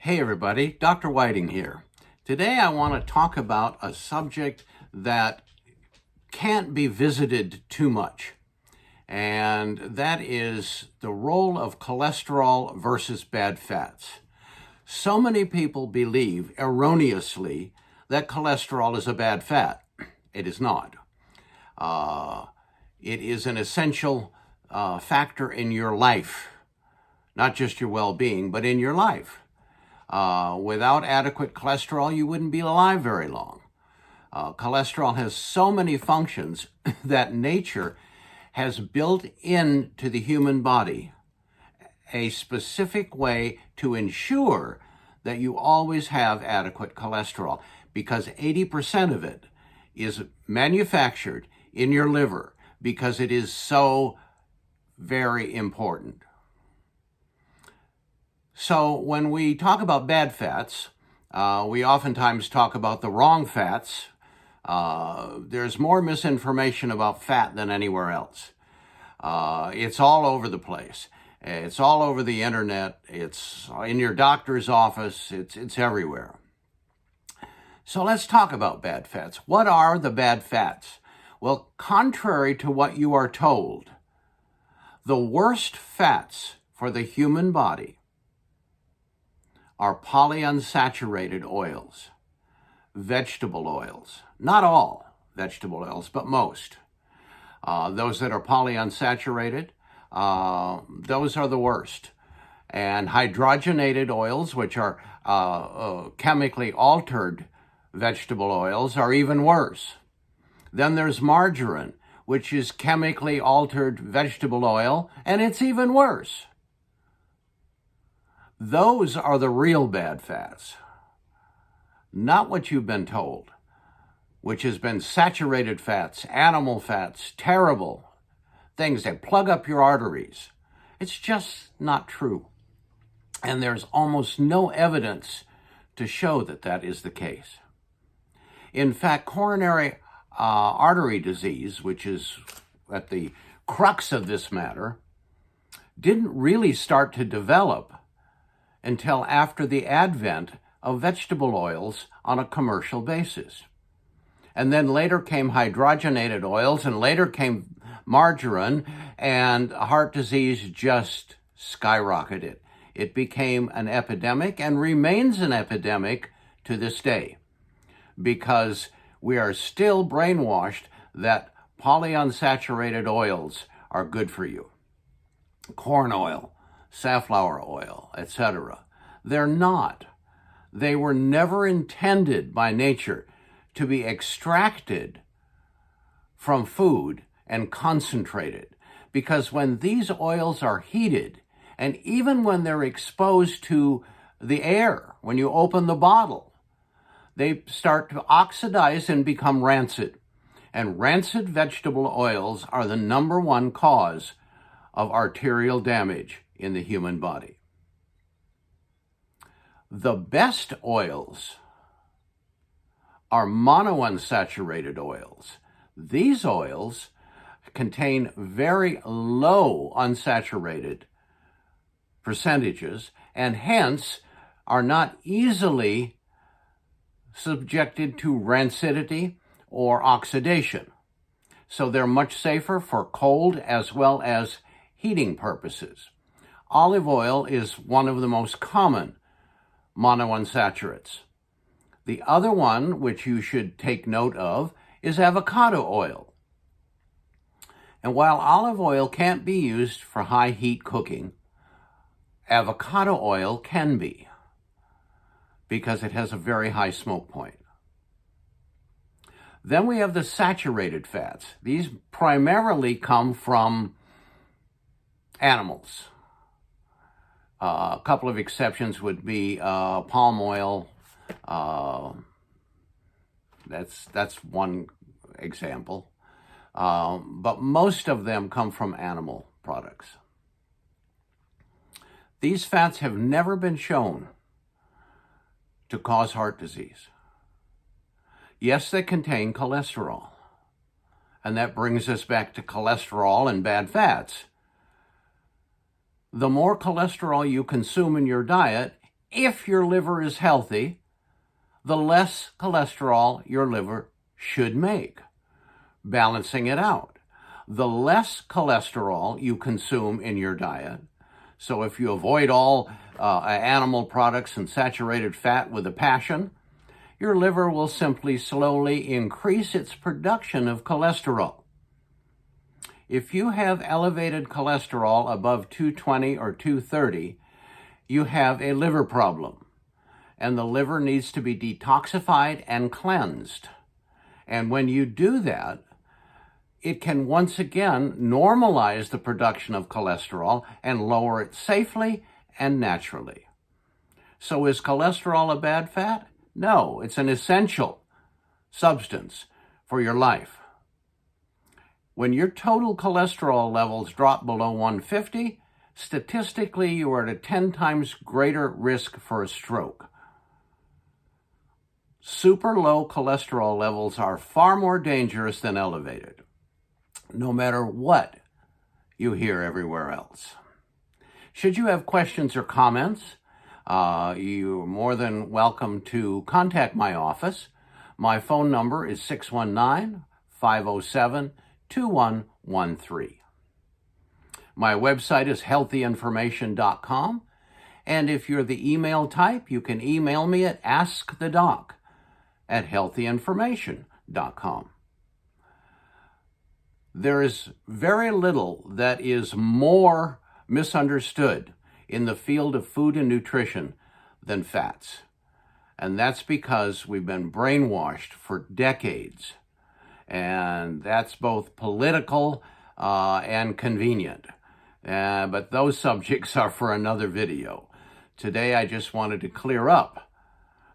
Hey everybody, Dr. Whiting here. Today I want to talk about a subject that can't be visited too much, and that is the role of cholesterol versus bad fats. So many people believe erroneously that cholesterol is a bad fat. It is not. It is an essential factor in your life, not just your well-being, but in your life. Without adequate cholesterol, you wouldn't be alive very long. Cholesterol has so many functions that nature has built into the human body a specific way to ensure that you always have adequate cholesterol, because 80% of it is manufactured in your liver because it is so very important. So when we talk about bad fats, we oftentimes talk about the wrong fats. There's more misinformation about fat than anywhere else. It's all over the place. It's all over the internet. It's in your doctor's office. It's everywhere. So let's talk about bad fats. What are the bad fats? Well, contrary to what you are told, the worst fats for the human body are polyunsaturated oils, vegetable oils. Not all vegetable oils, but most. Those that are polyunsaturated, those are the worst. And hydrogenated oils, which are chemically altered vegetable oils, are even worse. Then there's margarine, which is chemically altered vegetable oil, and it's even worse. Those are the real bad fats, not what you've been told, which has been saturated fats, animal fats, terrible things that plug up your arteries. It's just not true. And there's almost no evidence to show that that is the case. In fact, coronary artery disease, which is at the crux of this matter, didn't really start to develop until after the advent of vegetable oils on a commercial basis. And then later came hydrogenated oils, and later came margarine, and heart disease just skyrocketed. It became an epidemic and remains an epidemic to this day, because we are still brainwashed that polyunsaturated oils are good for you. Corn oil, safflower oil, etc. They're not. They were never intended by nature to be extracted from food and concentrated, because when these oils are heated, and even when they're exposed to the air, when you open the bottle, they start to oxidize and become rancid. And rancid vegetable oils are the number one cause of arterial damage in the human body. The best oils are monounsaturated oils. These oils contain very low unsaturated percentages, and hence are not easily subjected to rancidity or oxidation. So they're much safer for cold as well as heating purposes. Olive oil is one of the most common monounsaturates. The other one, which you should take note of, is avocado oil. And while olive oil can't be used for high heat cooking, avocado oil can be, because it has a very high smoke point. Then we have the saturated fats. These primarily come from animals. A couple of exceptions would be palm oil. That's one example. But most of them come from animal products. These fats have never been shown to cause heart disease. Yes, they contain cholesterol. And that brings us back to cholesterol and bad fats. The more cholesterol you consume in your diet if your liver is healthy, the less cholesterol your liver should make, balancing it out. The less cholesterol you consume in your diet, so if you avoid all animal products and saturated fat with a passion, your liver will simply slowly increase its production of cholesterol. If you have elevated cholesterol above 220 or 230, you have a liver problem, and the liver needs to be detoxified and cleansed. And when you do that, it can once again normalize the production of cholesterol and lower it safely and naturally. So is cholesterol a bad fat? No, it's an essential substance for your life. When your total cholesterol levels drop below 150, statistically you are at a 10 times greater risk for a stroke. Super low cholesterol levels are far more dangerous than elevated, no matter what you hear everywhere else. Should you have questions or comments, you're more than welcome to contact my office. My phone number is 619-507-2113. My website is healthyinformation.com, and if you're the email type, you can email me at askthedoc@healthyinformation.com. There is very little that is more misunderstood in the field of food and nutrition than fats. And that's because we've been brainwashed for decades. And that's both political and convenient. But those subjects are for another video. Today I just wanted to clear up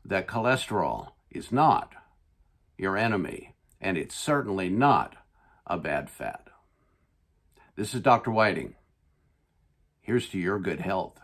that cholesterol is not your enemy, and it's certainly not a bad fat. This is Dr. Whiting. Here's to your good health.